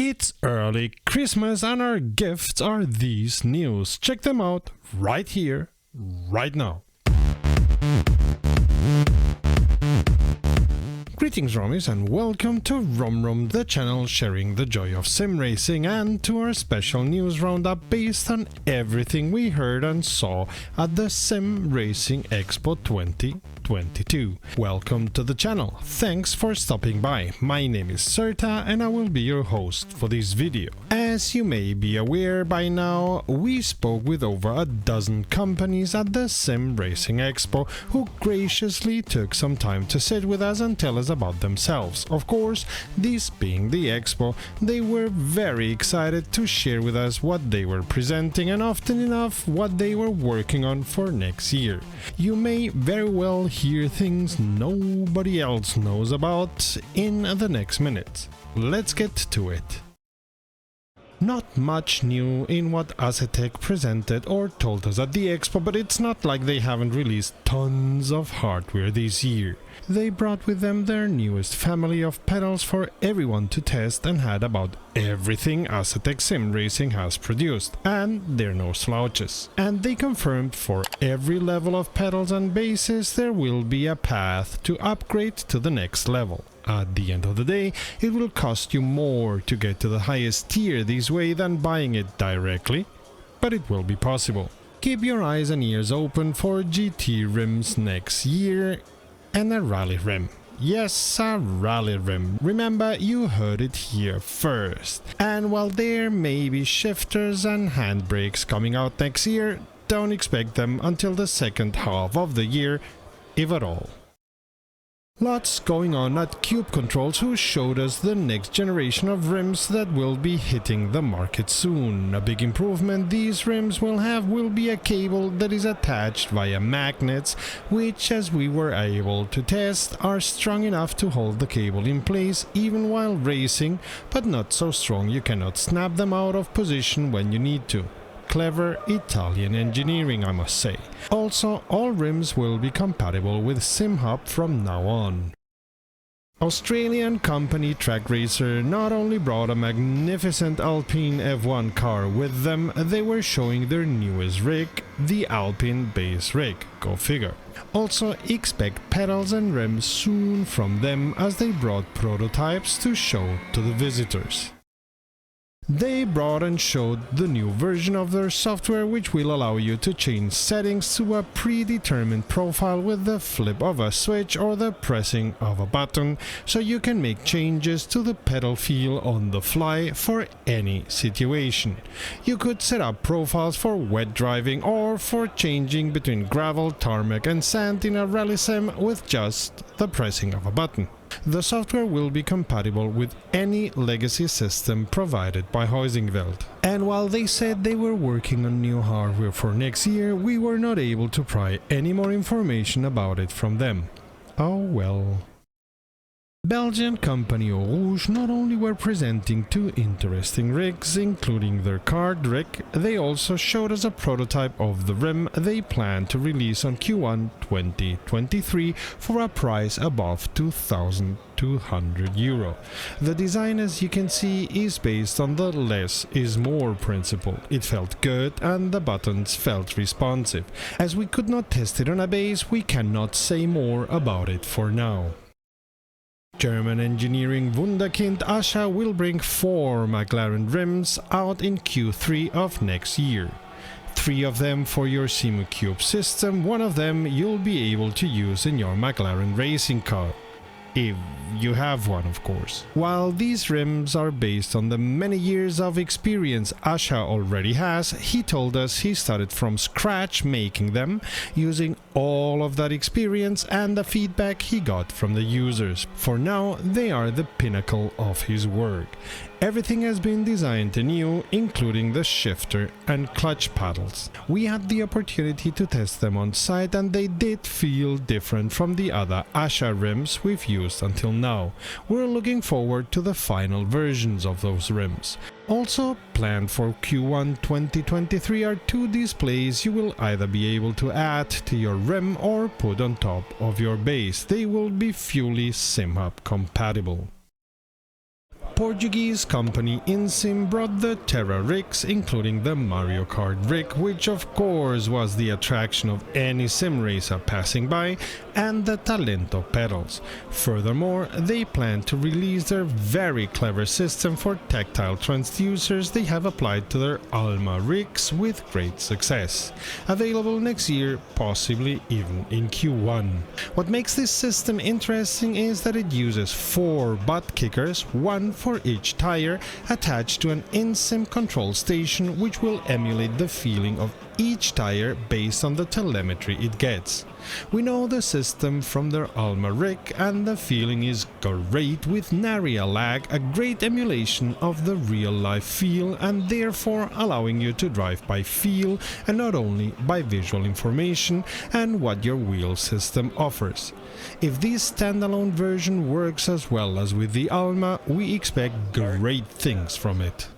It's early Christmas and our gifts are these news. Check them out right here, right now. Greetings Romies and welcome to Rom, the channel sharing the joy of sim racing, and to our special news roundup based on everything we heard and saw at the Simracing Expo 2022. Welcome to the channel, thanks for stopping by. My name is Serta and I will be your host for this video. As you may be aware by now, we spoke with over a dozen companies at the Simracing Expo who graciously took some time to sit with us and tell us about themselves. Of course, this being the expo, they were very excited to share with us what they were presenting and often enough what they were working on for next year. You may very well hear things nobody else knows about in the next minute. Let's get to it. Not much new in what Astek presented or told us at the expo, but it's not like they haven't released tons of hardware this year. They brought with them their newest family of pedals for everyone to test and had about everything Asetek Sim Racing has produced, and they're no slouches. And they confirmed for every level of pedals and bases there will be a path to upgrade to the next level. At the end of the day, it will cost you more to get to the highest tier this way than buying it directly, but it will be possible. Keep your eyes and ears open for GT rims next year and a rally rim. Yes, a rally rim. Remember, you heard it here first. And while there may be shifters and handbrakes coming out next year, don't expect them until the second half of the year, if at all. Lots going on at Cube Controls, who showed us the next generation of rims that will be hitting the market soon. A big improvement these rims will have will be a cable that is attached via magnets, which, as we were able to test, are strong enough to hold the cable in place even while racing, but not so strong you cannot snap them out of position when you need to. Clever Italian engineering, I must say. Also, all rims will be compatible with SimHub from now on. Australian company Trakracer not only brought a magnificent Alpine F1 car with them, they were showing their newest rig, the Alpine base rig, go figure. Also expect pedals and rims soon from them, as they brought prototypes to show to the visitors. They brought and showed the new version of their software, which will allow you to change settings to a predetermined profile with the flip of a switch or the pressing of a button, so you can make changes to the pedal feel on the fly for any situation. You could set up profiles for wet driving or for changing between gravel, tarmac and sand in a rally sim with just the pressing of a button. The software will be compatible with any legacy system provided by Heusinkveld. And while they said they were working on new hardware for next year, we were not able to pry any more information about it from them. Oh well. Belgian company O-Rouge not only were presenting two interesting rigs, including their card rig, they also showed us a prototype of the rim they plan to release on Q1 2023 for a price above €2,200. The design, as you can see, is based on the less is more principle. It felt good and the buttons felt responsive. As we could not test it on a base, we cannot say more about it for now. German engineering wunderkind Asha will bring 4 McLaren rims out in Q3 of next year. 3 of them for your Simucube system, 1 of them you'll be able to use in your McLaren racing car. If you have one, of course. While these rims are based on the many years of experience Asha already has, he told us he started from scratch making them, using all of that experience and the feedback he got from the users. For now, they are the pinnacle of his work. Everything has been designed anew, including the shifter and clutch paddles. We had the opportunity to test them on site and they did feel different from the other Asha rims we've used until now. We're looking forward to the final versions of those rims. Also planned for Q1 2023 are 2 displays you will either be able to add to your rim or put on top of your base. They will be fully SimHub compatible. Portuguese company Insim brought the Terra rigs, including the Mario Kart rig, which of course was the attraction of any sim racer passing by, and the Talento pedals. Furthermore, they plan to release their very clever system for tactile transducers they have applied to their Alma rigs with great success. Available next year, possibly even in Q1. What makes this system interesting is that it uses 4 butt kickers, one for each tire, attached to an ImSim control station, which will emulate the feeling of each tire based on the telemetry it gets. We know the system from their Alma rig, and the feeling is great with nary a lag, a great emulation of the real-life feel, and therefore allowing you to drive by feel and not only by visual information and what your wheel system offers. If this standalone version works as well as with the Alma, we expect great things from it.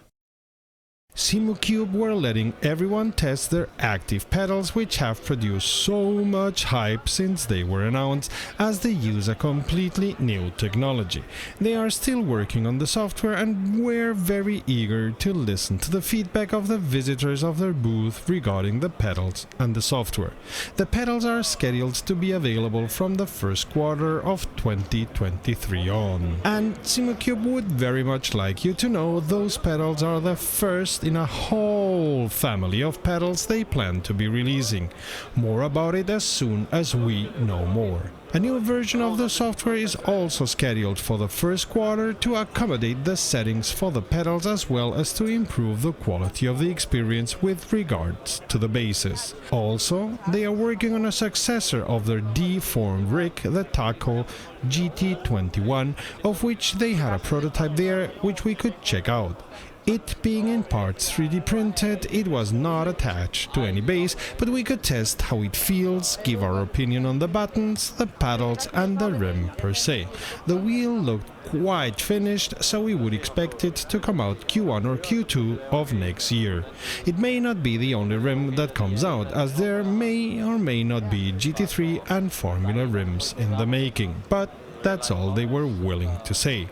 Simucube were letting everyone test their active pedals, which have produced so much hype since they were announced, as they use a completely new technology. They are still working on the software and were very eager to listen to the feedback of the visitors of their booth regarding the pedals and the software. The pedals are scheduled to be available from the first quarter of 2023 on. And Simucube would very much like you to know those pedals are the first in a whole family of pedals they plan to be releasing. More about it as soon as we know more. A new version of the software is also scheduled for the first quarter to accommodate the settings for the pedals, as well as to improve the quality of the experience with regards to the basses. Also, they are working on a successor of their deformed rig, the Taco GT21, of which they had a prototype there which we could check out. It being in parts 3D printed, it was not attached to any base, but we could test how it feels, give our opinion on the buttons, the paddles and the rim per se. The wheel looked quite finished, so we would expect it to come out Q1 or Q2 of next year. It may not be the only rim that comes out, as there may or may not be GT3 and Formula rims in the making, but that's all they were willing to say.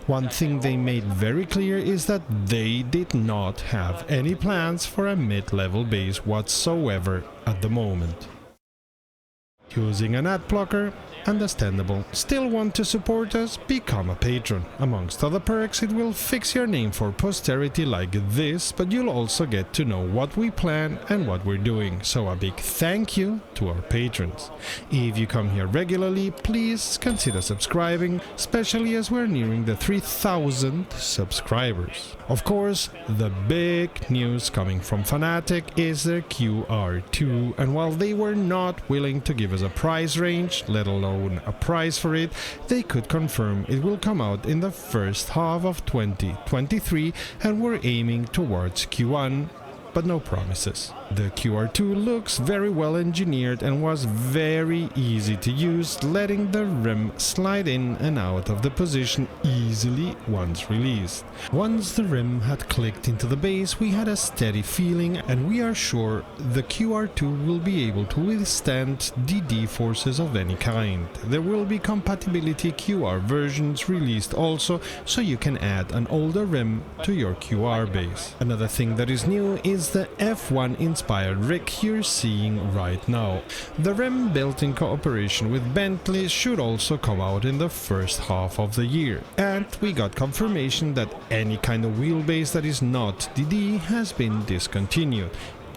One thing they made very clear is that they did not have any plans for a mid-level base whatsoever at the moment. Using an ad blocker? Understandable. Still want to support us? Become a patron. Amongst other perks, it will fix your name for posterity like this, but you'll also get to know what we plan and what we're doing, so a big thank you to our patrons. If you come here regularly, please consider subscribing, especially as we're nearing the 3,000 subscribers. Of course, the big news coming from Fnatic is their QR2, and while they were not willing to give us a price range, let alone a price for it, they could confirm it will come out in the first half of 2023, and we're aiming towards Q1, but no promises. The QR2 looks very well engineered and was very easy to use, letting the rim slide in and out of the position easily once released. Once the rim had clicked into the base, we had a steady feeling, and we are sure the QR2 will be able to withstand DD forces of any kind. There will be compatibility QR versions released also, so you can add an older rim to your QR base. Another thing that is new is the F1 inspired rig you're seeing right now. The rim, built in cooperation with Bentley, should also come out in the first half of the year, and we got confirmation that any kind of wheelbase that is not DD has been discontinued.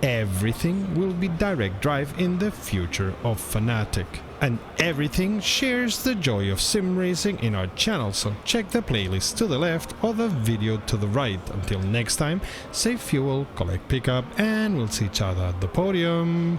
Everything will be direct drive in the future of Fnatic. And everything shares the joy of sim racing in our channel, so check the playlist to the left or the video to the right. Until next time, save fuel, collect pickup, and we'll see each other at the podium.